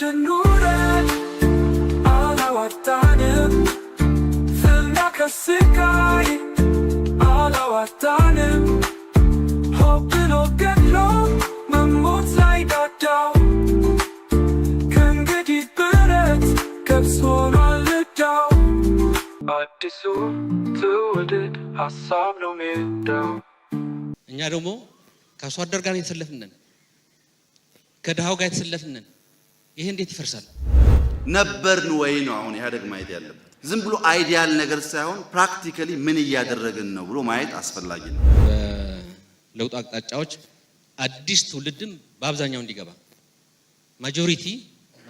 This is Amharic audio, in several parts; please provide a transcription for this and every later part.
nuren Alawatanim Filnakasikai Alawatanim Hoppen och gallop Mamut laidadaw Kungedit berätt Kapsvåraledaw Addisu Tuwadet Hasablomedaw እኛ ደግሞ ከአርሶ አደር ጋር የተሰለፍነን ከድሃው ጋር የተሰለፍነን ይሄ እንዴት ይፈርሳል ነበርን ወይ ነው አሁን ኢህአዴግ ማየት ያለበት ዝም ብሎ አይዲያል ነገር ሳይሆን ፕራክቲካሊ ምን እያደረግን ነው ብሎ ማየት አስፈላጊ ነው ለውጥ አቅጣጫዎች አዲስ ትውልድም በአብዛኛው እንዲገባ ማጆሪቲ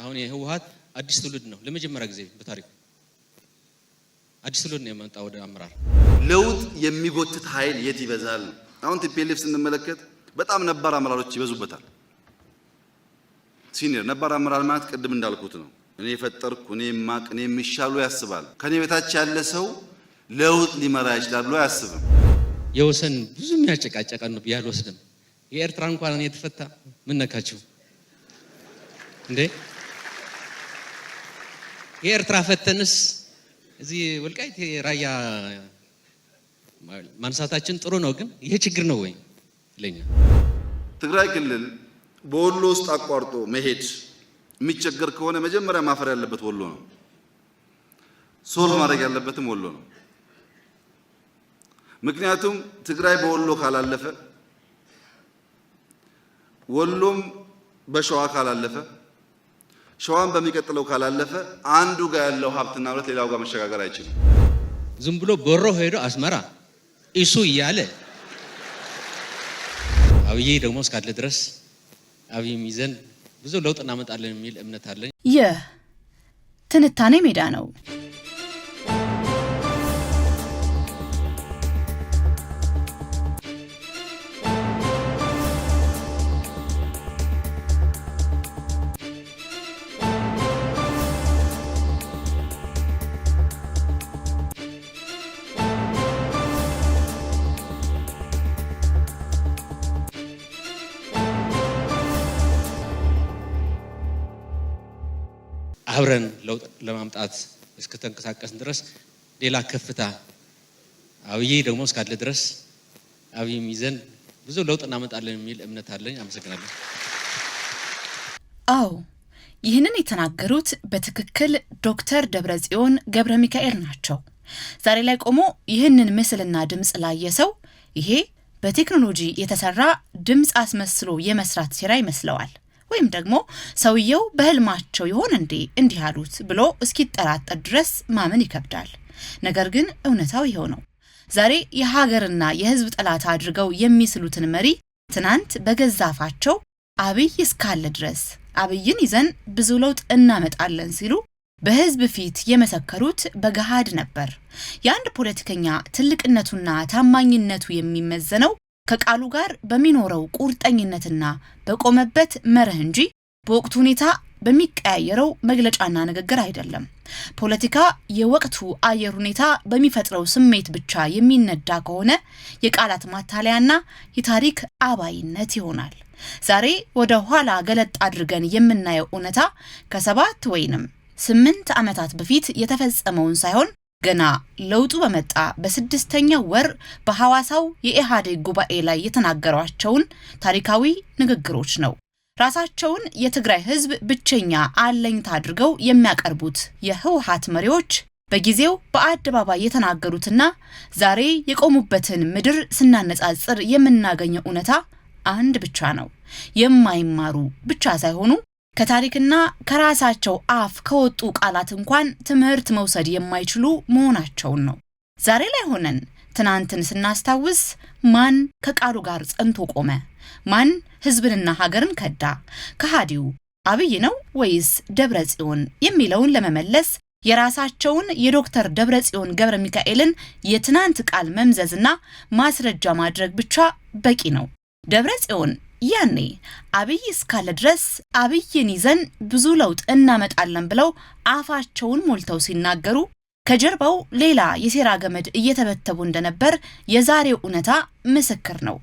አሁን የህወሓት አዲስ ትውልድ ነው ለመጀመሪያ ጊዜ በታሪክ አዲስ ትውልድ ነው የመጣው ወደ አመራር ለውጥ የሚጎትት ኃይል የት ይበዛል አሁን ቲፒኤልኤፍ ስንመለከት በጣም ነባር አመራሮች ይበዙበታል ሲኒየር ነባር አመራር ማለት ቅድም እንዳልኩት ነው እኔ የፈጠርኩ እኔ ማቅ እኔ የሚሻሉ ያስባል ከኔ በታች ያለ ሰው ለውጥ ሊመራ ይችላል ብሎ ያስብም የወሰን ብዙ የሚያጨቃጨቀን ነው ያልወስድም የኤርትራ እንኳን የተፈታ ምን ነካችሁ እንዴ የኤርትራ ፈተንስ እዚህ ወልቃይት ራያ ማንሳታችን ጥሩ ነው ግን ይሄ ችግር ነው ወይ ለኛ ትግራይ ክልል በወሎ ውስጥ አቋርጦ መሄድ የሚቸገር ከሆነ መጀመሪያ ማፈር ያለበት ወሎ ነው ሶልቭ ማድረግ ያለበትም ወሎ ነው ምክንያቱም ትግራይ በወሎ ካላለፈ ወሎም በሸዋ ካላለፈ ሸዋን በሚቀጥለው ካላለፈ አንዱ ጋር ያለው ሀብትና ንብረት ሌላው ጋር መሸጋገር አይችልም ዝም ብሎ ቦሮ ሄዶ አስመራ ኢሱ ይያለ አብይ ደግሞ እስካለ ድረስ አብይ ሚዘን ብዙ ለውጥ እናመጣለን የሚል እምነት አለኝ የትንታኔ ሜዳ ነው አብረን ለውጥ ለማምጣት እስከተንቀሳቀስን ድረስ ሌላ ከፍታ አብይ ደግሞ እስካለ ድረስ አብይ ሚዘን ብዙ ለውጥ እናመጣለን የሚል እምነት አለኝ አመሰግናለሁ አው ይህንን የተናገሩት በትክክል ዶክተር ደብረጽዮን ገብረ ሚካኤል ናቸው ዛሬ ላይ ቆሞ ይህንን ምስልና ድምጽ ላይ የሰው ይሄ በቴክኖሎጂ የተሰራ ድምጽ አስመስሎ የመስራት ስራ ይመስለዋል ወይም ደግሞ ሰውየው በህልማቸው ይሆን እንዲህ ያሉት ብሎ እስኪጠራጠር ድረስ ማመን ይከብዳል ነገር ግን እውነታው ይሄው ነው ዛሬ የሀገርና የህዝብ ጠላት አድርገው የሚስሉትን መሪ ትናንት በገዛፋቸው አብይ እስካለ ድረስ አብይን ይዘን ብዙ ለውጥ እናመጣለን ሲሉ በህዝብ ፊት የመሰከሩት በገሃድ ነበር የአንድ ፖለቲከኛ ትልቅነቱና ታማኝነቱ የሚመዘነው ከቃሉ ጋር በሚኖረው ቁርጠኝነትና በቆመበት መርህ እንጂ በወቅቱ ሁኔታ በሚቀያየረው መግለጫና ንግግር አይደለም ፖለቲካ የወቅቱ አየር ሁኔታ በሚፈጥረው ስሜት ብቻ የሚነዳ ከሆነ የቃላት ማታለያና የታሪክ አባይነት ይሆናል ዛሬ ወደ ኋላ ገለጥ አድርገን የምናየው ኡነታ ከ7 ወይንም 8 ዓመታት በፊት የተፈጸመውን ሳይሆን ገና ለውጡ በመጣ በ6ኛው ወር በሐዋሳው የኢህአዴግ ጉባኤ ላይ የተናገሯቸውን ታሪካዊ ንግግሮች ነው ራሳቸውን የትግራይ ህዝብ ብቸኛ አለኝታ አድርገው የሚያቀርቡት የህወሓት መሪዎች በጊዜው በአደባባይ የተናገሩትና ዛሬ የቆሙበትን ምድር ስናነጻጽር የምናገኘው ኡነታ አንድ ብቻ ነው የማይማሩ ብቻ ሳይሆኑ ከታሪክና ከራሳቸው አፍ ከወጡ ቃላት እንኳን ትምህርት መውሰድ የማይችሉ መሆናቸውን ነው ዛሬ ላይ ሆነን ትናንትን ስናስታውስ ማን ከቃሉ ጋር ጸንቶ ቆመ ማን ህዝብንና ሀገርን ከዳ ከሃዲው አብይ ነው ወይስ ደብረጽዮን የሚለውን ለመመለስ የራሳቸውን የዶክተር ደብረጽዮን ገብረ ሚካኤልን የትናንት ቃል መምዘዝና ማስረጃ ማድረግ ብቻ በቂ ነው ደብረጽዮን ያኔ አብይ እስካለ ድረስ አብይን ይዘን ብዙ ለውጥ እናመጣለን ብለው አፋቸውን ሞልተው ሲናገሩ ከጀርባው ሌላ የሴራ ገመድ እየተበተቡ እንደነበር የዛሬው ኡነታ ምስክር ነው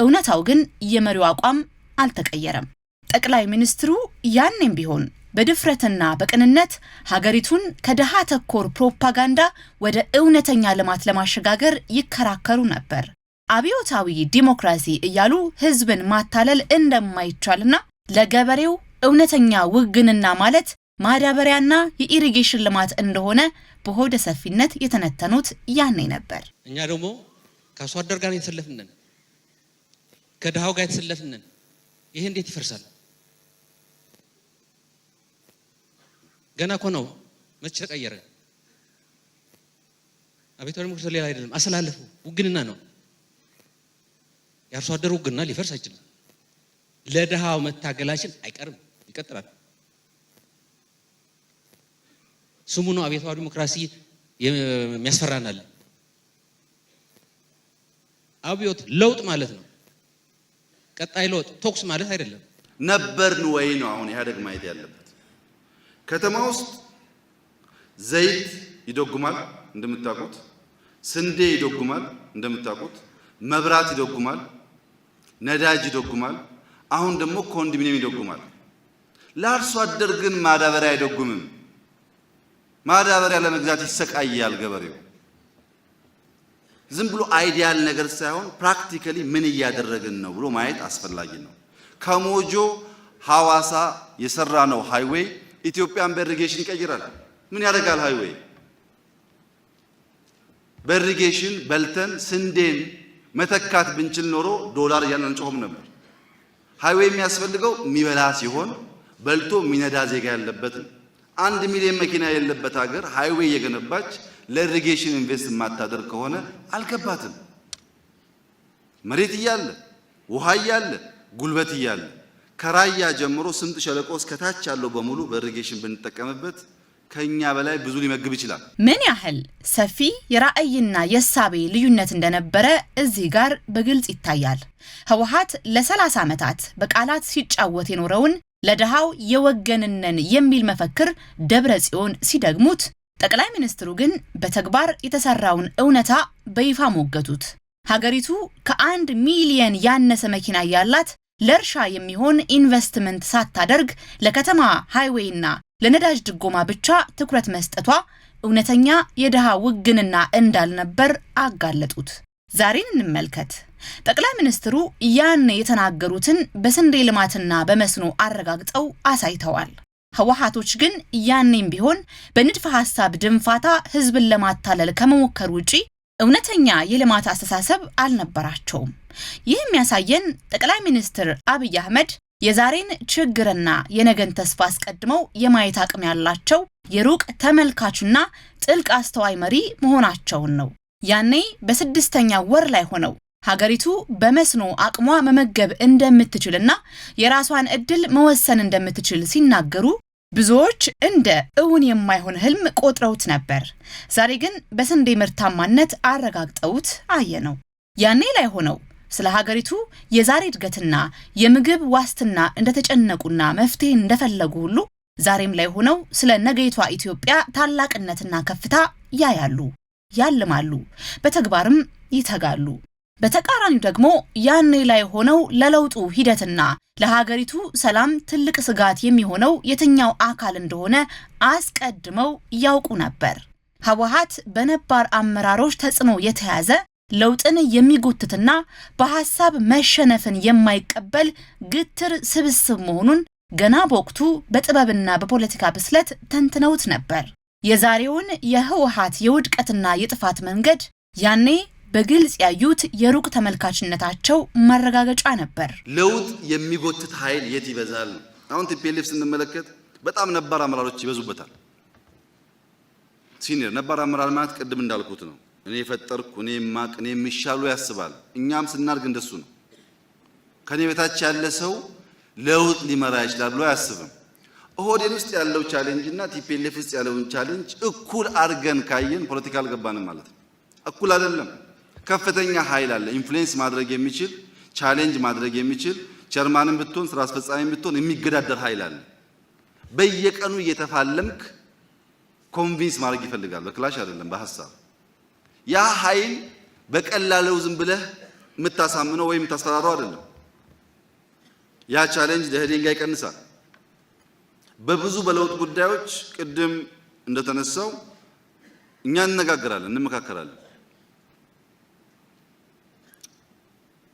እውነታው ግን የመሪው አቋም አልተቀየረም ጠቅላይ ሚኒስትሩ ያኔም ቢሆን በድፍረትና በቅንነት ሀገሪቱን ከደሃ ተኮር ፕሮፓጋንዳ ወደ እውነተኛ ልማት ለማሸጋገር ይከራከሩ ነበር። አብዮታዊ ዲሞክራሲ እያሉ ህዝብን ማታለል እንደማይቻልና ለገበሬው እውነተኛ ውግንና ማለት ማዳበሪያና የኢሪጌሽን ልማት እንደሆነ በሆደ ሰፊነት የተነተኑት ያኔ ነበር። እኛ ደግሞ ከአርሶ አደር ጋር የተሰለፍነን፣ ከድሃው ጋር የተሰለፍነን። ይሄ እንዴት ይፈርሳል? ገና እኮ ነው። መቼ ተቀየረ? አብዮታዊ ዲሞክራሲ ሌላ አይደለም፣ አሰላለፉ ውግንና ነው። የአርሶ አደር ውግንና ሊፈርስ አይችልም። ለድሃው መታገላችን አይቀርም፣ ይቀጥላል። ስሙ ነው አብዮታዊ ዲሞክራሲ የሚያስፈራናል። አብዮት ለውጥ ማለት ነው። ቀጣይ ለውጥ ቶክስ ማለት አይደለም። ነበርን ወይ ነው አሁን ኢህአዴግ ማየት ያለበት። ከተማ ውስጥ ዘይት ይደጉማል እንደምታውቁት፣ ስንዴ ይደጉማል እንደምታውቁት፣ መብራት ይደጉማል፣ ነዳጅ ይደጉማል፣ አሁን ደግሞ ኮንዶሚኒየም ይደጉማል። ለአርሶ አደር ግን ማዳበሪያ አይደጉምም። ማዳበሪያ ለመግዛት ይሰቃያል ገበሬው። ዝም ብሎ አይዲያል ነገር ሳይሆን ፕራክቲካሊ ምን እያደረግን ነው ብሎ ማየት አስፈላጊ ነው። ከሞጆ ሐዋሳ የሰራ ነው ሃይዌይ ኢትዮጵያን በኢሪጌሽን ይቀይራል። ምን ያደርጋል ሃይዌይ? በኢሪጌሽን በልተን ስንዴን መተካት ብንችል ኖሮ ዶላር እያንጮህም ነበር። ሃይዌይ የሚያስፈልገው የሚበላ ሲሆን በልቶ የሚነዳ ዜጋ ያለበት ነው። 1 ሚሊዮን መኪና የሌለበት ሀገር ሃይዌይ የገነባች ለኢሪጌሽን ኢንቨስት የማታደርግ ከሆነ አልገባትም። መሬት እያለ ውሃ እያለ ጉልበት እያለ ከራያ ጀምሮ ስምጥ ሸለቆ እስከታች ያለው በሙሉ በኢሪጌሽን ብንጠቀምበት ከኛ በላይ ብዙ ሊመግብ ይችላል። ምን ያህል ሰፊ የራዕይና የሳቤ ልዩነት እንደነበረ እዚህ ጋር በግልጽ ይታያል። ህወሓት ለ30 ዓመታት በቃላት ሲጫወት የኖረውን ለድሃው የወገንነን የሚል መፈክር ደብረጽዮን ሲደግሙት፣ ጠቅላይ ሚኒስትሩ ግን በተግባር የተሰራውን እውነታ በይፋ ሞገቱት። ሀገሪቱ ከ1 ሚሊየን ያነሰ መኪና ያላት ለእርሻ የሚሆን ኢንቨስትመንት ሳታደርግ ለከተማ ሃይዌይና ለነዳጅ ድጎማ ብቻ ትኩረት መስጠቷ እውነተኛ የድሃ ውግንና እንዳልነበር አጋለጡት። ዛሬን እንመልከት። ጠቅላይ ሚኒስትሩ ያን የተናገሩትን በስንዴ ልማትና በመስኖ አረጋግጠው አሳይተዋል። ህወሓቶች ግን ያኔም ቢሆን በንድፈ ሐሳብ ድንፋታ ህዝብን ለማታለል ከመሞከር ውጪ እውነተኛ የልማት አስተሳሰብ አልነበራቸውም። ይህ የሚያሳየን ጠቅላይ ሚኒስትር አብይ አህመድ የዛሬን ችግርና የነገን ተስፋ አስቀድመው የማየት አቅም ያላቸው የሩቅ ተመልካችና ጥልቅ አስተዋይ መሪ መሆናቸውን ነው። ያኔ በ6ኛ ወር ላይ ሆነው ሀገሪቱ በመስኖ አቅሟ መመገብ እንደምትችልና የራሷን እድል መወሰን እንደምትችል ሲናገሩ ብዙዎች እንደ እውን የማይሆን ህልም ቆጥረውት ነበር። ዛሬ ግን በስንዴ ምርታማነት አረጋግጠውት አየነው። ያኔ ላይ ሆነው ስለ ሀገሪቱ የዛሬ እድገትና የምግብ ዋስትና እንደተጨነቁና መፍትሄ እንደፈለጉ ሁሉ ዛሬም ላይ ሆነው ስለ ነገይቷ ኢትዮጵያ ታላቅነትና ከፍታ ያያሉ፣ ያልማሉ፣ በተግባርም ይተጋሉ። በተቃራኒው ደግሞ ያኔ ላይ ሆነው ለለውጡ ሂደትና ለሀገሪቱ ሰላም ትልቅ ስጋት የሚሆነው የትኛው አካል እንደሆነ አስቀድመው ያውቁ ነበር። ህወሓት በነባር አመራሮች ተጽዕኖ የተያዘ ለውጥን የሚጎትትና በሐሳብ መሸነፍን የማይቀበል ግትር ስብስብ መሆኑን ገና በወቅቱ በጥበብና በፖለቲካ ብስለት ተንትነውት ነበር። የዛሬውን የህወሓት የውድቀትና የጥፋት መንገድ ያኔ በግልጽ ያዩት የሩቅ ተመልካችነታቸው ማረጋገጫ ነበር። ለውጥ የሚጎትት ኃይል የት ይበዛል? አሁን ቲፒኤልኤፍ ስንመለከት በጣም ነባር አመራሮች ይበዙበታል። ሲኒየር ነባር አመራር ማለት ቅድም እንዳልኩት ነው። እኔ የፈጠርኩ እኔ ማቅ እኔ የሚሻሉ ያስባል። እኛም ስናርግ እንደሱ ነው። ከኔ በታች ያለ ሰው ለውጥ ሊመራ ይችላል ብሎ አያስብም። ኦህዴድ ውስጥ ያለው ቻሌንጅ እና ቲፒኤልኤፍ ውስጥ ያለውን ቻሌንጅ እኩል አርገን ካየን ፖለቲካ አልገባንም ማለት ነው። እኩል አይደለም። ከፍተኛ ኃይል አለ፣ ኢንፍሉዌንስ ማድረግ የሚችል ቻሌንጅ ማድረግ የሚችል ቸርማንም ብትሆን ስራ አስፈጻሚም ብትሆን የሚገዳደር ኃይል አለ። በየቀኑ እየተፋለምክ ኮንቪንስ ማድረግ ይፈልጋል። በክላሽ አይደለም፣ በሐሳብ ያ ኃይል በቀላሉ ዝም ብለህ የምታሳምነው ወይም የምታስፈራራው አይደለም። ያ ቻሌንጅ ደህዴን ጋር ይቀንሳል። በብዙ በለውጥ ጉዳዮች ቅድም እንደተነሳው እኛ እንነጋገራለን፣ እንመካከራለን።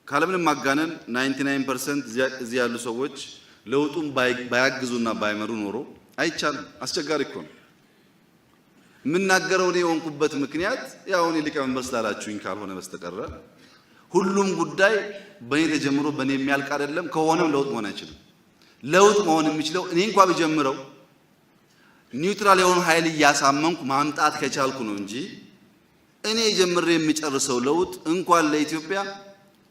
ካለምንም ማጋነን 99% እዚህ ያሉ ሰዎች ለውጡን ባያግዙና ባይመሩ ኖሮ አይቻልም። አስቸጋሪ እኮ ነው። የምናገረው እኔ የሆንኩበት ምክንያት ያው እኔ ሊቀመንበር ስላላችሁኝ ካልሆነ በስተቀር ሁሉም ጉዳይ በእኔ ተጀምሮ በእኔ የሚያልቅ አይደለም። ከሆነም ለውጥ መሆን አይችልም። ለውጥ መሆን የሚችለው እኔ እንኳን ብጀምረው ኒውትራል የሆነ ኃይል እያሳመንኩ ማምጣት ከቻልኩ ነው እንጂ እኔ ጀምሬ የሚጨርሰው ለውጥ እንኳን ለኢትዮጵያ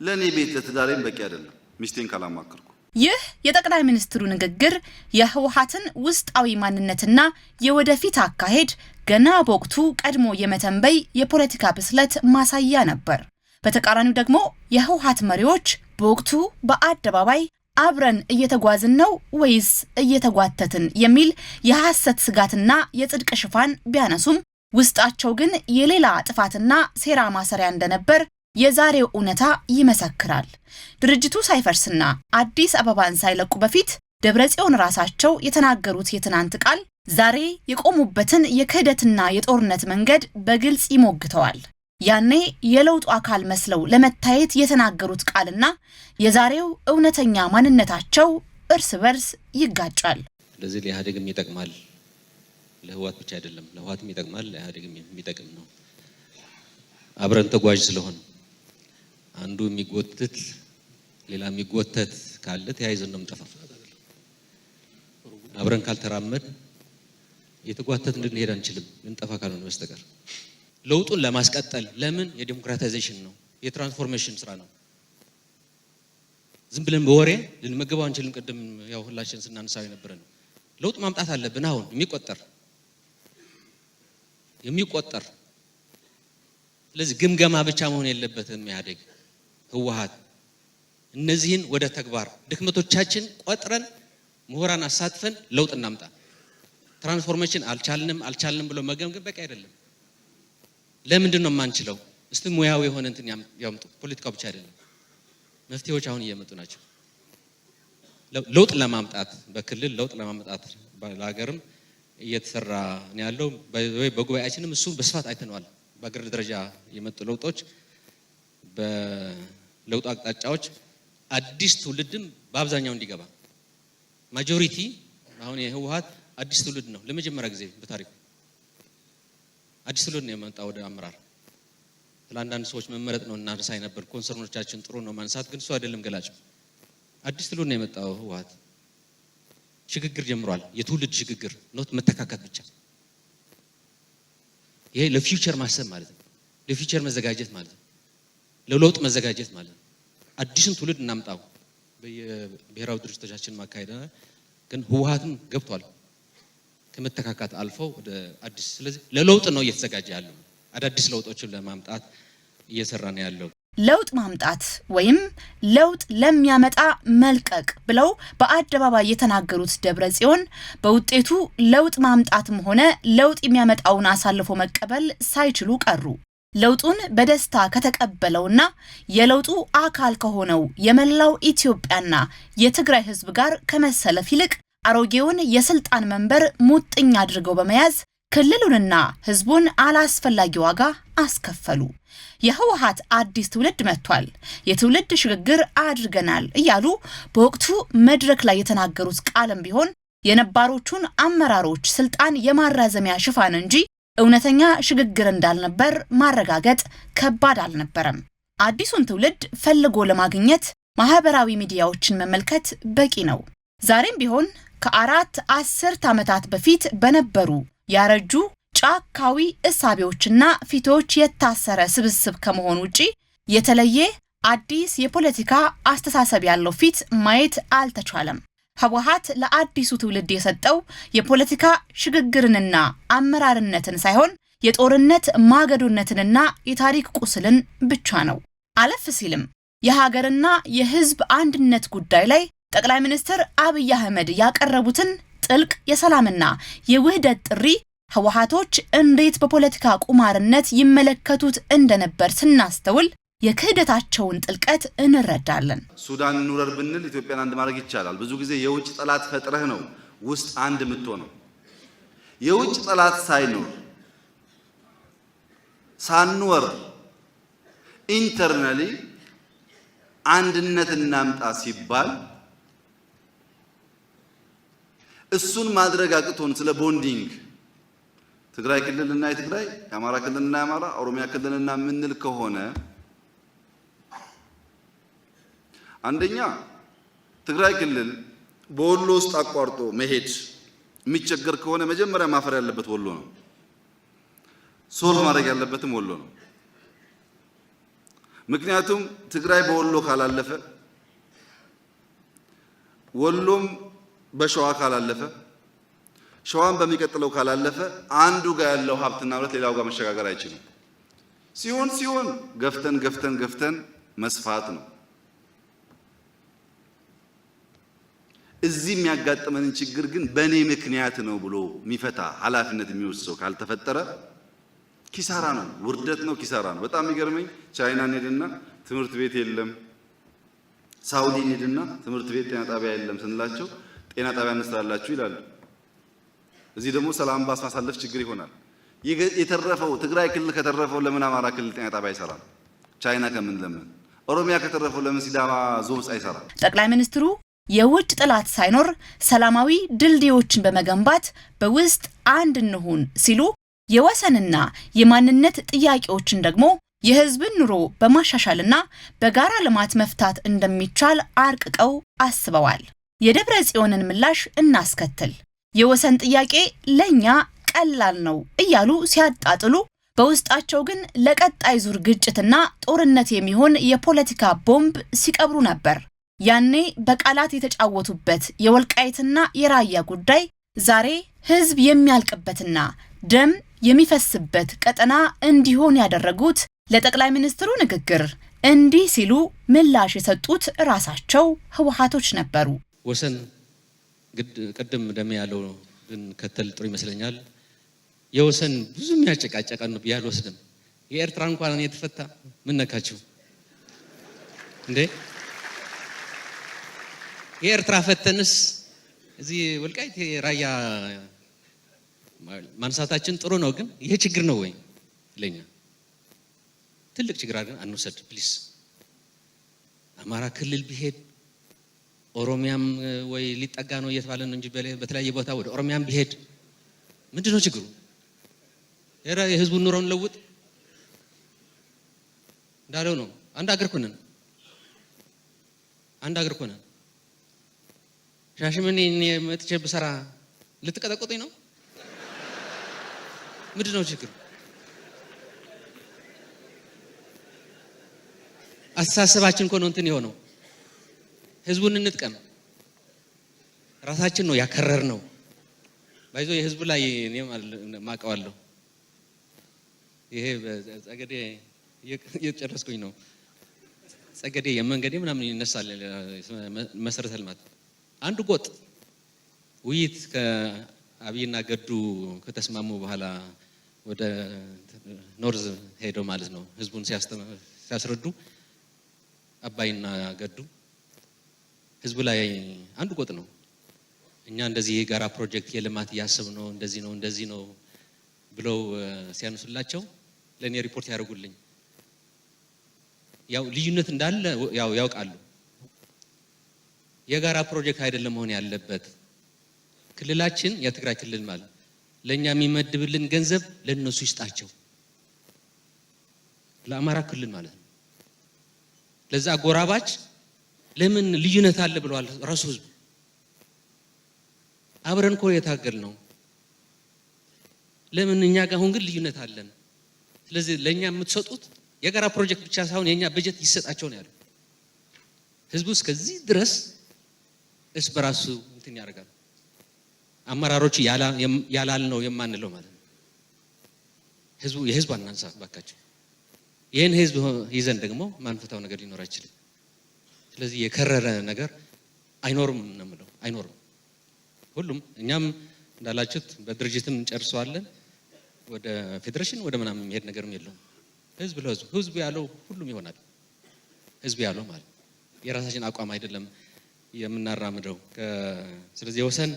ለኔ ቤት ለትዳሬም በቂ አይደለም፣ ሚስቴን ካላማከርኩ። ይህ የጠቅላይ ሚኒስትሩ ንግግር የህወሓትን ውስጣዊ ማንነትና የወደፊት አካሄድ ገና በወቅቱ ቀድሞ የመተንበይ የፖለቲካ ብስለት ማሳያ ነበር። በተቃራኒው ደግሞ የህወሓት መሪዎች በወቅቱ በአደባባይ አብረን እየተጓዝን ነው ወይስ እየተጓተትን የሚል የሐሰት ስጋትና የጽድቅ ሽፋን ቢያነሱም ውስጣቸው ግን የሌላ ጥፋትና ሴራ ማሰሪያ እንደነበር የዛሬው እውነታ ይመሰክራል። ድርጅቱ ሳይፈርስና አዲስ አበባን ሳይለቁ በፊት ደብረጽዮን ራሳቸው የተናገሩት የትናንት ቃል ዛሬ የቆሙበትን የክህደትና የጦርነት መንገድ በግልጽ ይሞግተዋል። ያኔ የለውጡ አካል መስለው ለመታየት የተናገሩት ቃልና የዛሬው እውነተኛ ማንነታቸው እርስ በርስ ይጋጫል። ስለዚህ ለኢህአዴግም ይጠቅማል፣ ለህወሓት ብቻ አይደለም። ለህወሓትም ይጠቅማል፣ ለኢህአዴግም የሚጠቅም ነው። አብረን ተጓዥ ስለሆነ አንዱ የሚጎትት ሌላ የሚጎተት ካለ ተያይዘን ነው የምንጠፋው። አብረን ካልተራመድ የተጓተት እንድንሄድ አንችልም፣ ልንጠፋ ካልሆነ በስተቀር። ለውጡን ለማስቀጠል ለምን የዲሞክራታይዜሽን ነው፣ የትራንስፎርሜሽን ስራ ነው። ዝም ብለን በወሬ ልንመገበው አንችልም። ቅድም ያው ሁላችን ስናነሳው የነበረ ነው። ለውጥ ማምጣት አለብን። አሁን የሚቆጠር ስለዚህ ግምገማ ብቻ መሆን የለበትም። ኢህአዴግ፣ ህወሓት እነዚህን ወደ ተግባር ድክመቶቻችን ቆጥረን ምሁራን አሳትፈን ለውጥ እናምጣ። ትራንስፎርሜሽን አልቻልንም ብሎ መገምገም በቂ አይደለም። ለምንድን ነው የማንችለው? እስቲ ሙያዊ የሆነ እንትን ያምጡ። ፖለቲካው ብቻ አይደለም፣ መፍትሄዎች አሁን እየመጡ ናቸው። ለውጥ ለማምጣት በክልል ለውጥ ለማምጣት በሀገርም እየተሰራ ነው ያለው። በጉባኤያችንም እሱ በስፋት አይተነዋል። በአገር ደረጃ የመጡ ለውጦች በለውጥ አቅጣጫዎች አዲስ ትውልድም በአብዛኛው እንዲገባ ማጆሪቲ አሁን የህወሓት አዲስ ትውልድ ነው። ለመጀመሪያ ጊዜ በታሪኩ አዲስ ትውልድ ነው የመጣው ወደ አመራር። ለአንዳንድ ሰዎች መመረጥ ነው እናርሳይ ነበር። ኮንሰርኖቻችን ጥሩ ነው ማንሳት፣ ግን እሱ አይደለም ገላጭ። አዲስ ትውልድ ነው የመጣው ህወሓት። ሽግግር ጀምሯል። የትውልድ ሽግግር ኖት መተካከት ብቻ። ይሄ ለፊውቸር ማሰብ ማለት ነው። ለፊውቸር መዘጋጀት ማለት ነው። ለለውጥ መዘጋጀት ማለት ነው። አዲስን ትውልድ እናምጣው። በብሔራዊ ድርጅቶቻችን ማካሄደናል፣ ግን ህወሓትም ገብቷል ከመተካካት አልፈው ወደ አዲስ። ስለዚህ ለለውጥ ነው እየተዘጋጀ ያለው። አዳዲስ ለውጦችን ለማምጣት እየሰራ ነው ያለው። ለውጥ ማምጣት ወይም ለውጥ ለሚያመጣ መልቀቅ ብለው በአደባባይ የተናገሩት ደብረጽዮን በውጤቱ ለውጥ ማምጣትም ሆነ ለውጥ የሚያመጣውን አሳልፎ መቀበል ሳይችሉ ቀሩ። ለውጡን በደስታ ከተቀበለውና የለውጡ አካል ከሆነው የመላው ኢትዮጵያና የትግራይ ህዝብ ጋር ከመሰለፍ ይልቅ አሮጌውን የስልጣን መንበር ሙጥኝ አድርገው በመያዝ ክልሉንና ህዝቡን አላስፈላጊ ዋጋ አስከፈሉ። የህወሓት አዲስ ትውልድ መጥቷል፣ የትውልድ ሽግግር አድርገናል እያሉ በወቅቱ መድረክ ላይ የተናገሩት ቃልም ቢሆን የነባሮቹን አመራሮች ስልጣን የማራዘሚያ ሽፋን እንጂ እውነተኛ ሽግግር እንዳልነበር ማረጋገጥ ከባድ አልነበረም። አዲሱን ትውልድ ፈልጎ ለማግኘት ማህበራዊ ሚዲያዎችን መመልከት በቂ ነው። ዛሬም ቢሆን ከ4 አስርት ዓመታት በፊት በነበሩ ያረጁ ጫካዊ እሳቤዎችና ፊቶች የታሰረ ስብስብ ከመሆኑ ውጪ የተለየ አዲስ የፖለቲካ አስተሳሰብ ያለው ፊት ማየት አልተቻለም። ህወሓት ለአዲሱ ትውልድ የሰጠው የፖለቲካ ሽግግርንና አመራርነትን ሳይሆን የጦርነት ማገዶነትንና የታሪክ ቁስልን ብቻ ነው። አለፍ ሲልም የሀገርና የህዝብ አንድነት ጉዳይ ላይ ጠቅላይ ሚኒስትር አብይ አህመድ ያቀረቡትን ጥልቅ የሰላምና የውህደት ጥሪ ህወሓቶች እንዴት በፖለቲካ ቁማርነት ይመለከቱት እንደነበር ስናስተውል የክህደታቸውን ጥልቀት እንረዳለን። ሱዳን ኑረር ብንል ኢትዮጵያን አንድ ማድረግ ይቻላል። ብዙ ጊዜ የውጭ ጠላት ፈጥረህ ነው ውስጥ አንድ የምትሆነው። የውጭ ጠላት ሳይኖር ሳንወር ኢንተርናሊ አንድነት እናምጣ ሲባል እሱን ማድረግ አቅቶን ስለ ቦንዲንግ ትግራይ ክልልና የትግራይ፣ የአማራ ክልልና የአማራ፣ ኦሮሚያ ክልልና ምንል ከሆነ አንደኛ ትግራይ ክልል በወሎ ውስጥ አቋርጦ መሄድ የሚቸገር ከሆነ መጀመሪያ ማፈር ያለበት ወሎ ነው። ሶልቭ ማድረግ ያለበትም ወሎ ነው። ምክንያቱም ትግራይ በወሎ ካላለፈ፣ ወሎም በሸዋ ካላለፈ፣ ሸዋን በሚቀጥለው ካላለፈ አንዱ ጋር ያለው ሀብትና ንብረት ሌላው ጋር መሸጋገር አይችልም። ሲሆን ገፍተን መስፋት ነው። እዚህ የሚያጋጥመንን ችግር ግን በእኔ ምክንያት ነው ብሎ የሚፈታ ኃላፊነት የሚወስድ ሰው ካልተፈጠረ ኪሳራ ነው፣ ውርደት ነው፣ ኪሳራ ነው። በጣም የሚገርመኝ ቻይና እንሄድና ትምህርት ቤት የለም፣ ሳውዲ እንሄድና ትምህርት ቤት ጤና ጣቢያ የለም ስንላቸው ጤና ጣቢያ እንስራላችሁ ይላሉ። እዚህ ደግሞ ሰላም ባስ ማሳለፍ ችግር ይሆናል። የተረፈው ትግራይ ክልል ከተረፈው ለምን አማራ ክልል ጤና ጣቢያ አይሰራም? ቻይና ከምን ለምን ኦሮሚያ ከተረፈው ለምን ሲዳማ ዞን አይሰራም? ጠቅላይ ሚኒስትሩ የውጭ ጥላት ሳይኖር ሰላማዊ ድልድዮችን በመገንባት በውስጥ አንድ እንሁን ሲሉ የወሰንና የማንነት ጥያቄዎችን ደግሞ የህዝብን ኑሮ በማሻሻልና በጋራ ልማት መፍታት እንደሚቻል አርቅቀው አስበዋል። የደብረ ጽዮንን ምላሽ እናስከትል። የወሰን ጥያቄ ለኛ ቀላል ነው እያሉ ሲያጣጥሉ፣ በውስጣቸው ግን ለቀጣይ ዙር ግጭትና ጦርነት የሚሆን የፖለቲካ ቦምብ ሲቀብሩ ነበር። ያኔ በቃላት የተጫወቱበት የወልቃይትና የራያ ጉዳይ ዛሬ ህዝብ የሚያልቅበትና ደም የሚፈስበት ቀጠና እንዲሆን ያደረጉት ለጠቅላይ ሚኒስትሩ ንግግር እንዲህ ሲሉ ምላሽ የሰጡት ራሳቸው ህወሓቶች ነበሩ። ወሰን ቅድም ደም ያለው ከተል ጥሩ ይመስለኛል። የወሰን ብዙ የሚያጨቃጨቀን ነው ያልወስድም። የኤርትራ እንኳን የተፈታ ምን ነካችሁ እንዴ? የኤርትራ ፈተንስ እዚህ ወልቃይት ራያ ማንሳታችን ጥሩ ነው፣ ግን ይሄ ችግር ነው ወይ ለኛ? ትልቅ ችግር አድርገን አንወሰድ ፕሊስ። አማራ ክልል ቢሄድ ኦሮሚያም ወይ ሊጠጋ ነው እየተባለ ነው እንጂ በተለያየ ቦታ ወደ ኦሮሚያም ቢሄድ ምንድነው ችግሩ? የህዝቡን ኑሮውን ለውጥ እንዳለው ነው። አንድ አገር ኮነን ሻሽመኔ መጥቼ ብሰራ ልትቀጠቅጡኝ ነው? ምንድነው ችግሩ? አስተሳሰባችን እኮ ነው እንትን የሆነው። ህዝቡን እንጥቀም፣ ራሳችን ነው ያከረር ነው። ባይዞ የህዝቡ ላይ እኔም ማቀዋለሁ። ይሄ ጸገዴ እየጨረስኩኝ ነው። ጸገዴ የመንገዴ ምናምን ይነሳል መሰረተ ልማት አንዱ ጎጥ ውይይት ከአብይና ገዱ ከተስማሙ በኋላ ወደ ኖርዝ ሄደው ማለት ነው ህዝቡን ሲያስረዱ አባይና ገዱ ህዝቡ ላይ አንዱ ጎጥ ነው። እኛ እንደዚህ የጋራ ፕሮጀክት የልማት እያሰብ ነው እንደዚህ ነው ብለው ሲያነሱላቸው ለኔ ሪፖርት ያደርጉልኝ። ያው ልዩነት እንዳለ ያውቃሉ። የጋራ ፕሮጀክት አይደለም መሆን ያለበት። ክልላችን የትግራይ ክልል ማለት ለኛ የሚመድብልን ገንዘብ ለነሱ ይስጣቸው፣ ለአማራ ክልል ማለት ነው። ለዛ ጎራባች ለምን ልዩነት አለ ብለዋል ራሱ ህዝብ። አብረን እኮ የታገል ነው። ለምን እኛ ጋር አሁን ግን ልዩነት አለን? ስለዚህ ለኛ የምትሰጡት የጋራ ፕሮጀክት ብቻ ሳይሆን የኛ በጀት ይሰጣቸው ነው ያለው ህዝቡ። እስከዚህ ድረስ እስ በራሱ እንትን ያደርጋል። አመራሮች ያላል ነው የማንለው ማለት ነው። የህዝቡ አናንሳ ባካቸው። ይሄን ህዝብ ይዘን ደግሞ ማንፈታው ነገር ሊኖር አይችልም። ስለዚህ የከረረ ነገር አይኖርም ነው የምለው፣ አይኖርም። ሁሉም እኛም እንዳላችሁት በድርጅትም እንጨርሰዋለን። ወደ ፌዴሬሽን ወደ ምናምን የሚሄድ ነገርም የለውም። ህዝብ ለህዝብ ህዝቡ ያለው ሁሉም ይሆናል። ህዝብ ያለው ማለት የራሳችን አቋም አይደለም የምናራምደው። ስለዚህ የወሰን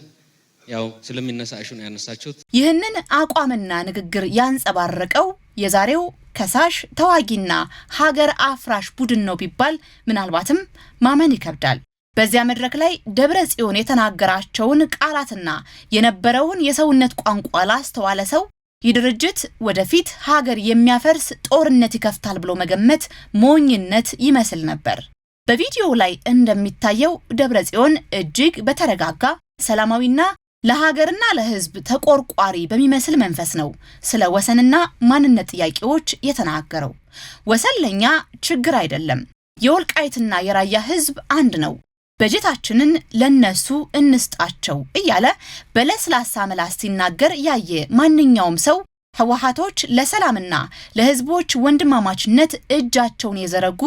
ያው ስለሚነሳ እሹ ነው ያነሳችሁት። ይህንን አቋምና ንግግር ያንጸባረቀው የዛሬው ከሳሽ ተዋጊና ሀገር አፍራሽ ቡድን ነው ቢባል ምናልባትም ማመን ይከብዳል። በዚያ መድረክ ላይ ደብረጽዮን የተናገራቸውን ቃላትና የነበረውን የሰውነት ቋንቋ ላስተዋለ ሰው ይህ ድርጅት ወደፊት ሀገር የሚያፈርስ ጦርነት ይከፍታል ብሎ መገመት ሞኝነት ይመስል ነበር። በቪዲዮው ላይ እንደሚታየው ደብረጽዮን እጅግ በተረጋጋ ሰላማዊና ለሀገርና ለሕዝብ ተቆርቋሪ በሚመስል መንፈስ ነው ስለ ወሰንና ማንነት ጥያቄዎች የተናገረው። ወሰን ለኛ ችግር አይደለም፣ የወልቃይትና የራያ ሕዝብ አንድ ነው፣ በጀታችንን ለነሱ እንስጣቸው እያለ በለስላሳ ምላስ ሲናገር ያየ ማንኛውም ሰው ህወሓቶች ለሰላምና ለሕዝቦች ወንድማማችነት እጃቸውን የዘረጉ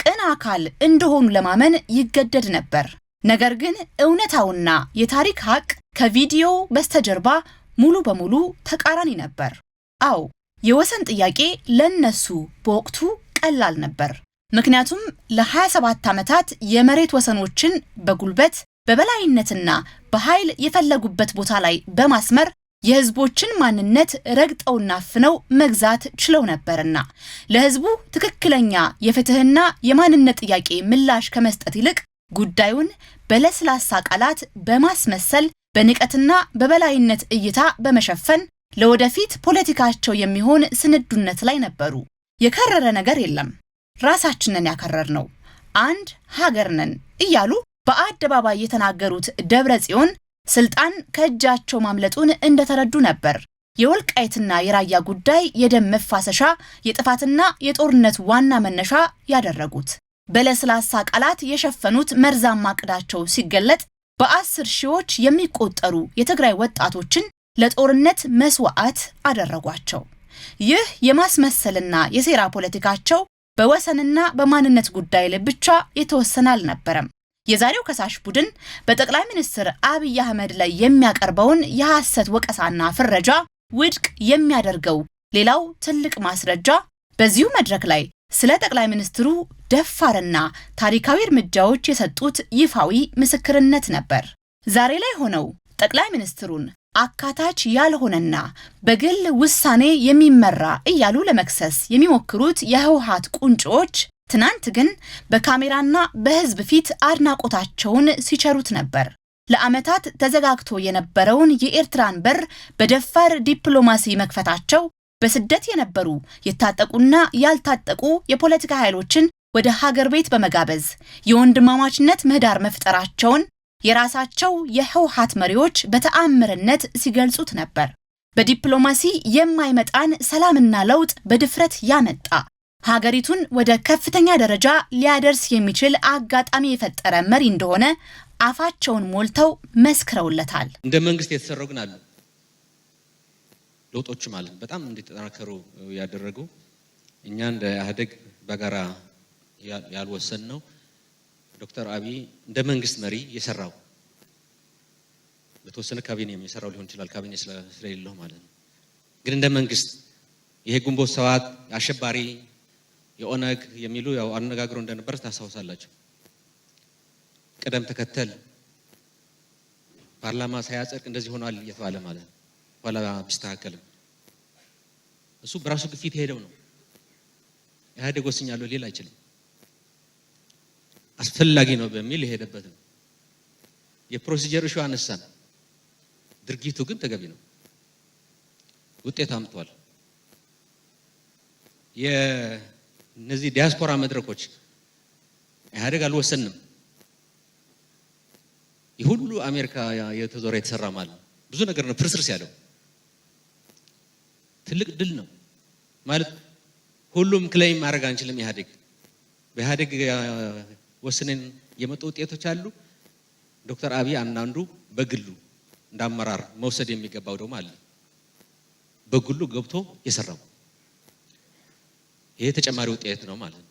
ቅን አካል እንደሆኑ ለማመን ይገደድ ነበር። ነገር ግን እውነታውና የታሪክ ሀቅ ከቪዲዮ በስተጀርባ ሙሉ በሙሉ ተቃራኒ ነበር። አዎ የወሰን ጥያቄ ለነሱ በወቅቱ ቀላል ነበር። ምክንያቱም ለ27 ዓመታት የመሬት ወሰኖችን በጉልበት በበላይነትና በኃይል የፈለጉበት ቦታ ላይ በማስመር የህዝቦችን ማንነት ረግጠውና አፍነው መግዛት ችለው ነበርና ለህዝቡ ትክክለኛ የፍትህና የማንነት ጥያቄ ምላሽ ከመስጠት ይልቅ ጉዳዩን በለስላሳ ቃላት በማስመሰል በንቀትና በበላይነት እይታ በመሸፈን ለወደፊት ፖለቲካቸው የሚሆን ስንዱነት ላይ ነበሩ። የከረረ ነገር የለም፣ ራሳችንን ያከረርነው አንድ ሀገር ነን እያሉ በአደባባይ የተናገሩት ደብረጽዮን ስልጣን ከእጃቸው ማምለጡን እንደተረዱ ነበር የወልቃይትና የራያ ጉዳይ የደም መፋሰሻ የጥፋትና የጦርነት ዋና መነሻ ያደረጉት። በለስላሳ ቃላት የሸፈኑት መርዛማ ዕቅዳቸው ሲገለጥ በ10 ሺዎች የሚቆጠሩ የትግራይ ወጣቶችን ለጦርነት መስዋዕት አደረጓቸው። ይህ የማስመሰልና የሴራ ፖለቲካቸው በወሰንና በማንነት ጉዳይ ላይ ብቻ የተወሰነ አልነበረም። የዛሬው ከሳሽ ቡድን በጠቅላይ ሚኒስትር አብይ አህመድ ላይ የሚያቀርበውን የሐሰት ወቀሳና ፍረጃ ውድቅ የሚያደርገው ሌላው ትልቅ ማስረጃ በዚሁ መድረክ ላይ ስለ ጠቅላይ ሚኒስትሩ ደፋርና ታሪካዊ እርምጃዎች የሰጡት ይፋዊ ምስክርነት ነበር። ዛሬ ላይ ሆነው ጠቅላይ ሚኒስትሩን አካታች ያልሆነና በግል ውሳኔ የሚመራ እያሉ ለመክሰስ የሚሞክሩት የህወሓት ቁንጮች ትናንት ግን በካሜራና በህዝብ ፊት አድናቆታቸውን ሲቸሩት ነበር። ለዓመታት ተዘጋግቶ የነበረውን የኤርትራን በር በደፋር ዲፕሎማሲ መክፈታቸው በስደት የነበሩ የታጠቁና ያልታጠቁ የፖለቲካ ኃይሎችን ወደ ሀገር ቤት በመጋበዝ የወንድማማችነት ምህዳር መፍጠራቸውን የራሳቸው የህወሓት መሪዎች በተአምርነት ሲገልጹት ነበር። በዲፕሎማሲ የማይመጣን ሰላምና ለውጥ በድፍረት ያመጣ ሀገሪቱን ወደ ከፍተኛ ደረጃ ሊያደርስ የሚችል አጋጣሚ የፈጠረ መሪ እንደሆነ አፋቸውን ሞልተው መስክረውለታል። እንደ መንግስት የተሰራው ግን አሉ ለውጦች ማለት በጣም እንዲጠናከሩ ያደረጉ እኛ እንደ ኢህአዴግ በጋራ ያልወሰን ነው ዶክተር አብይ እንደ መንግስት መሪ የሰራው በተወሰነ ካቢኔ የሰራው ሊሆን ይችላል ካቢኔ ስለሌለው ማለት ነው። ግን እንደ መንግስት ይሄ ግንቦት ሰባት አሸባሪ የኦነግ የሚሉ ያው አነጋግሮ እንደነበር ታሳውሳላችሁ። ቀደም ተከተል ፓርላማ ሳያጸድቅ እንደዚህ ሆኗል እየተባለ ማለት ነው። ኋላ ቢስተካከልም እሱ በራሱ ግፊት የሄደው ነው። ኢህአዴግ ወስኛለሁ ሊል አይችልም። አስፈላጊ ነው በሚል የሄደበት ነው። የፕሮሲጀር ኢሹ አነሳን። ድርጊቱ ግን ተገቢ ነው። ውጤት አምጥቷል። የነዚህ ዲያስፖራ መድረኮች ኢህአዴግ አልወሰንም ይሁሉ አሜሪካ የተዞረ የተሰራ ማለት ነው። ብዙ ነገር ነው ፍርስርስ ያለው ትልቅ ድል ነው ማለት ሁሉም ክሌም ማድረግ አንችልም። ኢህአዴግ በኢህአዴግ ወስነን የመጡ ውጤቶች አሉ። ዶክተር አብይ አንዳንዱ በግሉ እንዳመራር መውሰድ የሚገባው ደግሞ አለ በግሉ ገብቶ የሰራው ይሄ ተጨማሪ ውጤት ነው ማለት ነው።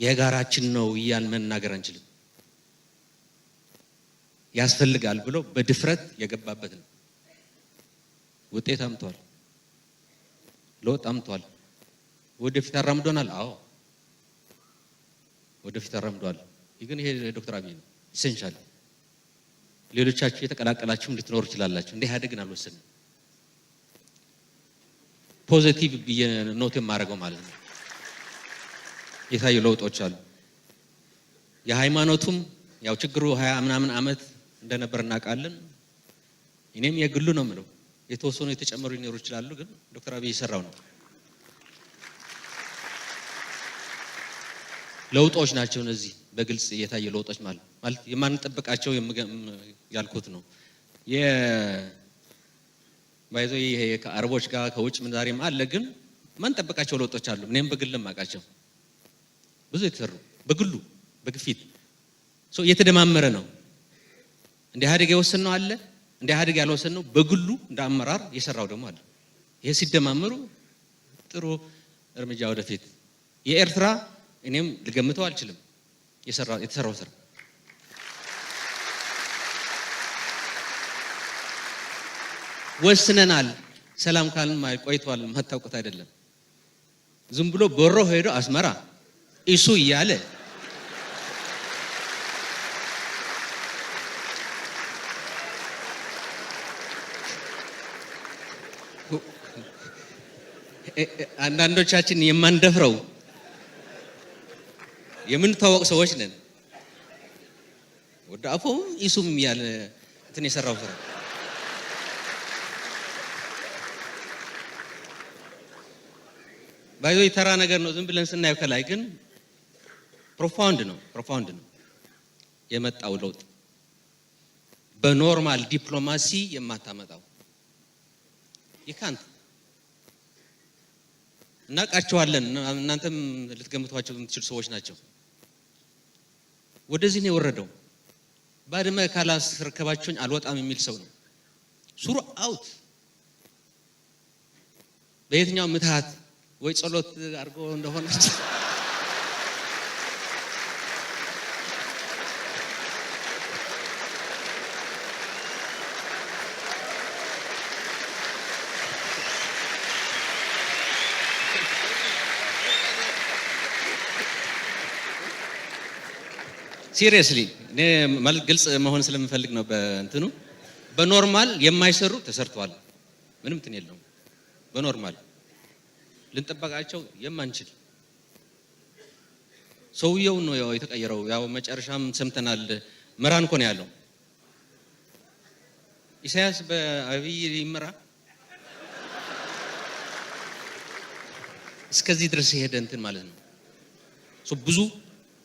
የጋራችን ነው እያል መናገር አንችልም። ያስፈልጋል ብሎ በድፍረት የገባበት ነው። ውጤት አምጥቷል። ለውጥ አምጥቷል። ወደፊት አራምዶናል። አዎ ወደፊት አራምዷል። ግን ይሄ ዶክተር አብይ ነው ኢሴንሻል ሌሎቻችሁ የተቀላቀላችሁ እንድትኖሩ ይችላልላችሁ እንደ ኢህአዴግን አልወሰንም ፖዚቲቭ ኖት የማደርገው ማለት ነው የታዩ ለውጦች አሉ የሃይማኖቱም ያው ችግሩ 20 ምናምን አመት እንደነበር እናውቃለን እኔም የግሉ ነው ምለው የተወሰኑ የተጨመሩ ሊኖሩ ይችላሉ ግን ዶክተር አብይ ይሰራው ነው ለውጦች ናቸው እነዚህ በግልጽ የታዩ ለውጦች ማለት የማንጠብቃቸው ያልኩት ነው ባይዞ ይሄ ከአረቦች ጋር ከውጭ ምንዛሬም አለ ግን ማንጠብቃቸው ለውጦች አሉ እኔም በግልም አቃቸው ብዙ የተሰሩ በግሉ በግፊት እየተደማመረ ነው እንደ ኢህአዴግ የወሰነው አለ እንደ ኢህአዴግ ያልወሰነው በግሉ እንደ አመራር የሰራው ደግሞ አለ ይሄ ሲደማመሩ ጥሩ እርምጃ ወደፊት የኤርትራ እኔም ልገምተው አልችልም የተሰራው ስራ ወስነናል ሰላም ካልን ቆይቷል ማታውቁት አይደለም ዝም ብሎ ቦሮ ሄዶ አስመራ ኢሱ ይያለ አንዳንዶቻችን የማንደፍረው የምንታወቅ ሰዎች ነን ወደ አፎ ኢሱም ያለ እንትን የሰራው ስራ ባይዞ የተራ ነገር ነው ዝም ብለን ስናየው ከላይ ግን ፕሮፋውንድ ነው የመጣው ለውጥ በኖርማል ዲፕሎማሲ የማታመጣው ይካንት እናቃቸዋለን እናንተም ልትገምቷቸው የምትችሉ ሰዎች ናቸው ወደዚህ ነው የወረደው ባድመ ካላስረከባችሁኝ አልወጣም የሚል ሰው ነው ሱሩ አውት በየትኛው ምትሃት ወይ ጸሎት አድርጎ እንደሆነ ሲሪየስሊ እኔ ማለት ግልጽ መሆን ስለምፈልግ ነው በእንትኑ በኖርማል የማይሰሩ ተሰርቷል ምንም እንትን የለውም በኖርማል ልንጠበቃቸው የማንችል ሰውየው ነው የተቀየረው ያው መጨረሻም ሰምተናል መራን ኮን ያለው ኢሳያስ በአብይ ይመራ እስከዚህ ድረስ ሄደ እንትን ማለት ነው ብዙ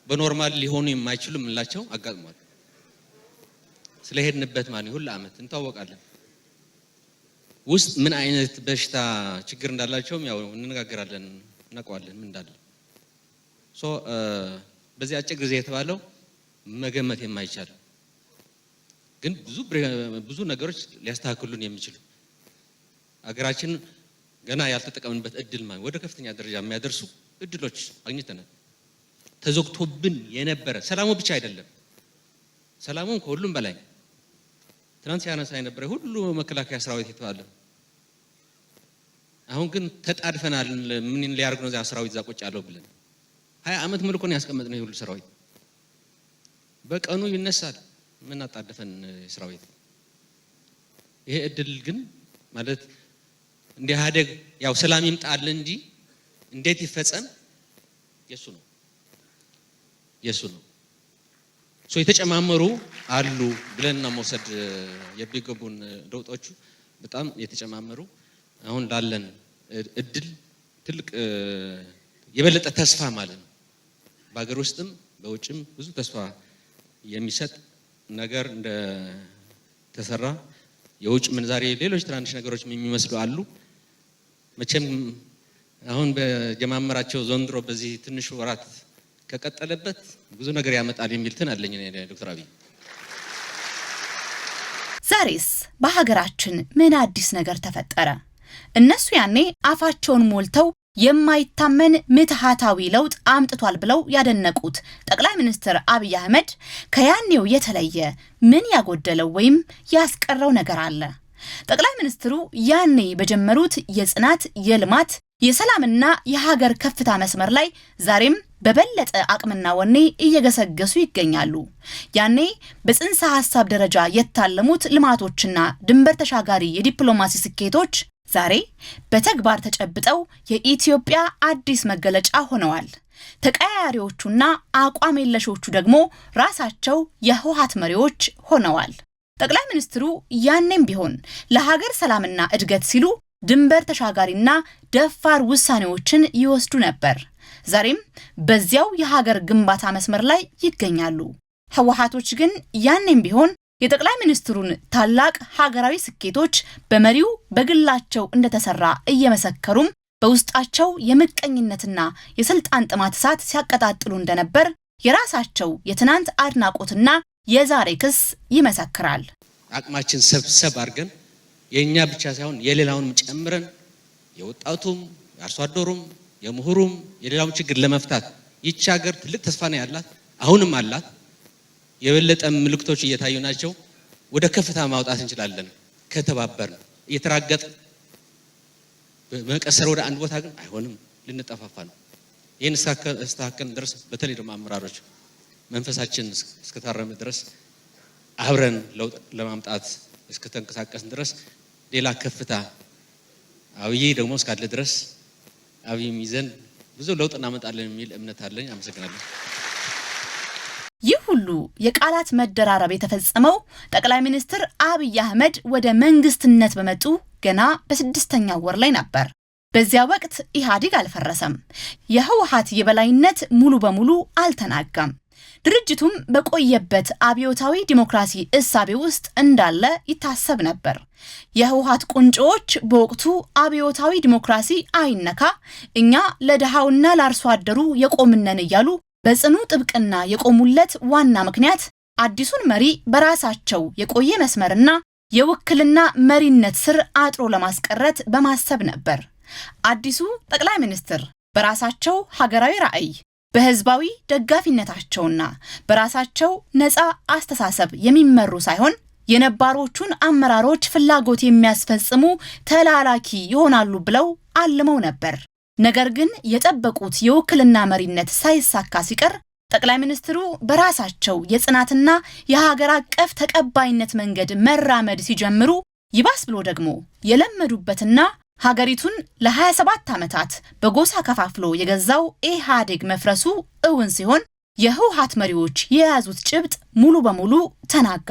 በኖርማል ሊሆኑ የማይችሉ ምንላቸው አጋጥሟል ስለሄድንበት ማለት ሁሉ አመት እንታወቃለን ውስጥ ምን አይነት በሽታ ችግር እንዳላቸው ያው እንነጋገራለን እናውቃለን ምን እንዳለ በዚህ አጭር ጊዜ የተባለው መገመት የማይቻል ግን ብዙ ነገሮች ሊያስተካክሉን የሚችሉ አገራችን ገና ያልተጠቀምንበት እድል ማለት ወደ ከፍተኛ ደረጃ የሚያደርሱ እድሎች አግኝተናል ተዘግቶብን የነበረ ሰላሙ ብቻ አይደለም ሰላሙን ከሁሉም በላይ ትናንት ያነሳ የነበረ ሁሉ መከላከያ ሰራዊት የተባለ አሁን ግን ተጣድፈናል ምን ሊያርግ ነው ሰራዊት ዛቆጭ ያለው ብለን 20 አመት ሙሉ ነው ያስቀመጥነው ሁሉ ሰራዊት በቀኑ ይነሳል ምን አጣደፈን ሰራዊት ይሄ እድል ግን ማለት እንደ ኢህአዴግ ያው ሰላም ይምጣል እንጂ እንዴት ይፈጸም የሱ ነው የተጨማመሩ አሉ ብለንና መውሰድ የቢገቡን ለውጦቹ በጣም የተጨማመሩ አሁን ላለን እድል ትልቅ የበለጠ ተስፋ ማለት ነው በአገር ውስጥም በውጭም ብዙ ተስፋ የሚሰጥ ነገር እንደ ተሰራ የውጭ ምንዛሬ ሌሎች ትናንሽ ነገሮች የሚመስሉ አሉ መቼም አሁን በጀማመራቸው ዘንድሮ በዚህ ትንሽ ወራት ከቀጠለበት ብዙ ነገር ያመጣል የሚልትን አለኝ ዶክተር አብይ ዛሬስ በሀገራችን ምን አዲስ ነገር ተፈጠረ እነሱ ያኔ አፋቸውን ሞልተው የማይታመን ምትሃታዊ ለውጥ አምጥቷል ብለው ያደነቁት ጠቅላይ ሚኒስትር አብይ አህመድ ከያኔው የተለየ ምን ያጎደለው ወይም ያስቀረው ነገር አለ ጠቅላይ ሚኒስትሩ ያኔ በጀመሩት የጽናት የልማት የሰላምና የሀገር ከፍታ መስመር ላይ ዛሬም በበለጠ አቅምና ወኔ እየገሰገሱ ይገኛሉ። ያኔ በጽንሰ ሐሳብ ደረጃ የታለሙት ልማቶችና ድንበር ተሻጋሪ የዲፕሎማሲ ስኬቶች ዛሬ በተግባር ተጨብጠው የኢትዮጵያ አዲስ መገለጫ ሆነዋል። ተቀያያሪዎቹና አቋም የለሾቹ ደግሞ ራሳቸው የህወሓት መሪዎች ሆነዋል። ጠቅላይ ሚኒስትሩ ያኔም ቢሆን ለሀገር ሰላምና እድገት ሲሉ ድንበር ተሻጋሪና ደፋር ውሳኔዎችን ይወስዱ ነበር። ዛሬም በዚያው የሀገር ግንባታ መስመር ላይ ይገኛሉ። ህወሓቶች ግን ያኔም ቢሆን የጠቅላይ ሚኒስትሩን ታላቅ ሀገራዊ ስኬቶች በመሪው በግላቸው እንደተሰራ እየመሰከሩም በውስጣቸው የምቀኝነትና የስልጣን ጥማት እሳት ሲያቀጣጥሉ እንደነበር የራሳቸው የትናንት አድናቆትና የዛሬ ክስ ይመሰክራል። አቅማችን ሰብሰብ አድርገን የኛ ብቻ ሳይሆን የሌላውንም ጨምረን የወጣቱም የአርሶ አደሩም የምሁሩም የሌላውን ችግር ለመፍታት ይቺ ሀገር ትልቅ ተስፋ ነው ያላት፣ አሁንም አላት። የበለጠ ምልክቶች እየታዩ ናቸው። ወደ ከፍታ ማውጣት እንችላለን ከተባበርን። እየተራገጥ መቀሰር ወደ አንድ ቦታ ግን አይሆንም፣ ልንጠፋፋ ነው። ይህን እስከታከን ድረስ በተለይ ደግሞ አመራሮች መንፈሳችን እስከታረመ ድረስ አብረን ለውጥ ለማምጣት እስከተንቀሳቀስን ድረስ ሌላ ከፍታ አብይ ደግሞ እስካለ ድረስ አብይም ይዘን ብዙ ለውጥ እናመጣለን የሚል እምነት አለኝ። አመሰግናለሁ። ይህ ሁሉ የቃላት መደራረብ የተፈጸመው ጠቅላይ ሚኒስትር አብይ አህመድ ወደ መንግስትነት በመጡ ገና በ6ኛው ወር ላይ ነበር። በዚያ ወቅት ኢህአዴግ አልፈረሰም። የህወሓት የበላይነት ሙሉ በሙሉ አልተናጋም። ድርጅቱም በቆየበት አብዮታዊ ዲሞክራሲ እሳቤ ውስጥ እንዳለ ይታሰብ ነበር። የህወሓት ቁንጮዎች በወቅቱ አብዮታዊ ዲሞክራሲ አይነካ፣ እኛ ለድሃውና ለአርሶ አደሩ የቆምነን እያሉ በጽኑ ጥብቅና የቆሙለት ዋና ምክንያት አዲሱን መሪ በራሳቸው የቆየ መስመርና የውክልና መሪነት ስር አጥሮ ለማስቀረት በማሰብ ነበር። አዲሱ ጠቅላይ ሚኒስትር በራሳቸው ሀገራዊ ራዕይ በህዝባዊ ደጋፊነታቸውና በራሳቸው ነፃ አስተሳሰብ የሚመሩ ሳይሆን የነባሮቹን አመራሮች ፍላጎት የሚያስፈጽሙ ተላላኪ ይሆናሉ ብለው አልመው ነበር። ነገር ግን የጠበቁት የውክልና መሪነት ሳይሳካ ሲቀር ጠቅላይ ሚኒስትሩ በራሳቸው የጽናትና የሀገር አቀፍ ተቀባይነት መንገድ መራመድ ሲጀምሩ ይባስ ብሎ ደግሞ የለመዱበትና ሀገሪቱን ለ27 ዓመታት በጎሳ ከፋፍሎ የገዛው ኢህአዴግ መፍረሱ እውን ሲሆን የህወሓት መሪዎች የያዙት ጭብጥ ሙሉ በሙሉ ተናጋ።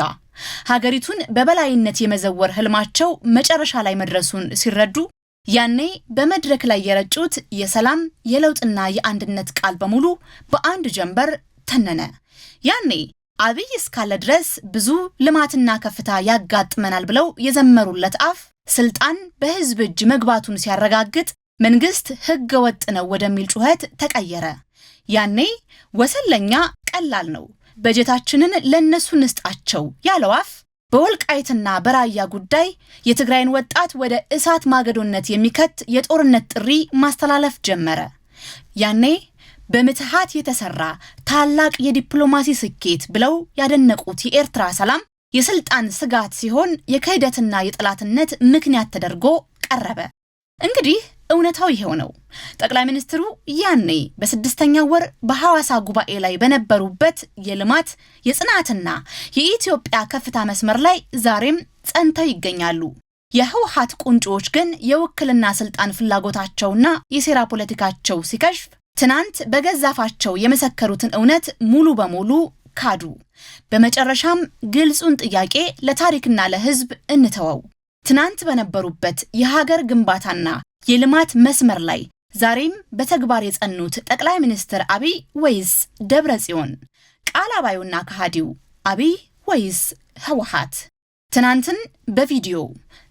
ሀገሪቱን በበላይነት የመዘወር ህልማቸው መጨረሻ ላይ መድረሱን ሲረዱ ያኔ በመድረክ ላይ የረጩት የሰላም የለውጥና የአንድነት ቃል በሙሉ በአንድ ጀንበር ተነነ። ያኔ አብይ እስካለ ድረስ ብዙ ልማትና ከፍታ ያጋጥመናል ብለው የዘመሩለት አፍ ስልጣን በህዝብ እጅ መግባቱን ሲያረጋግጥ መንግስት ህገ ወጥ ነው ወደሚል ጩኸት ተቀየረ። ያኔ ወሰለኛ ቀላል ነው፣ በጀታችንን ለነሱ ንስጣቸው ያለው አፍ በወልቃይትና በራያ ጉዳይ የትግራይን ወጣት ወደ እሳት ማገዶነት የሚከት የጦርነት ጥሪ ማስተላለፍ ጀመረ። ያኔ በምትሃት የተሰራ ታላቅ የዲፕሎማሲ ስኬት ብለው ያደነቁት የኤርትራ ሰላም የስልጣን ስጋት ሲሆን የክህደትና የጠላትነት ምክንያት ተደርጎ ቀረበ። እንግዲህ እውነታው ይሄው ነው። ጠቅላይ ሚኒስትሩ ያኔ በ6ኛው ወር በሐዋሳ ጉባኤ ላይ በነበሩበት የልማት የጽናትና የኢትዮጵያ ከፍታ መስመር ላይ ዛሬም ጸንተው ይገኛሉ። የህወሓት ቁንጮዎች ግን የውክልና ስልጣን ፍላጎታቸውና የሴራ ፖለቲካቸው ሲከሽፍ ትናንት በገዛፋቸው የመሰከሩትን እውነት ሙሉ በሙሉ ካዱ። በመጨረሻም ግልጹን ጥያቄ ለታሪክና ለህዝብ እንተወው። ትናንት በነበሩበት የሀገር ግንባታና የልማት መስመር ላይ ዛሬም በተግባር የጸኑት ጠቅላይ ሚኒስትር አብይ ወይስ ደብረጽዮን? ቃል አባዩና ከሃዲው አብይ ወይስ ህወሓት? ትናንትን በቪዲዮ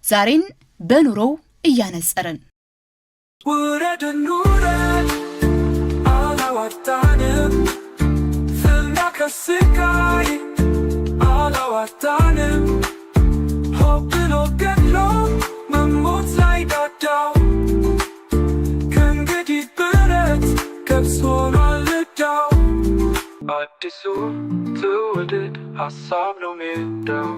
ዛሬን በኑሮው እያነጸርን ውረድን ውረድ አላዋጣንም፣ ፍና ከስቃይ አላዋጣንም፣ ሆብሎ ገድሎ መሞት ላይ ዳዳው ከእንግዲህ ብረት ገብስ ሆኗል ዕዳው። አዲሱ ትውልድ ሀሳብ ነው ሜዳው።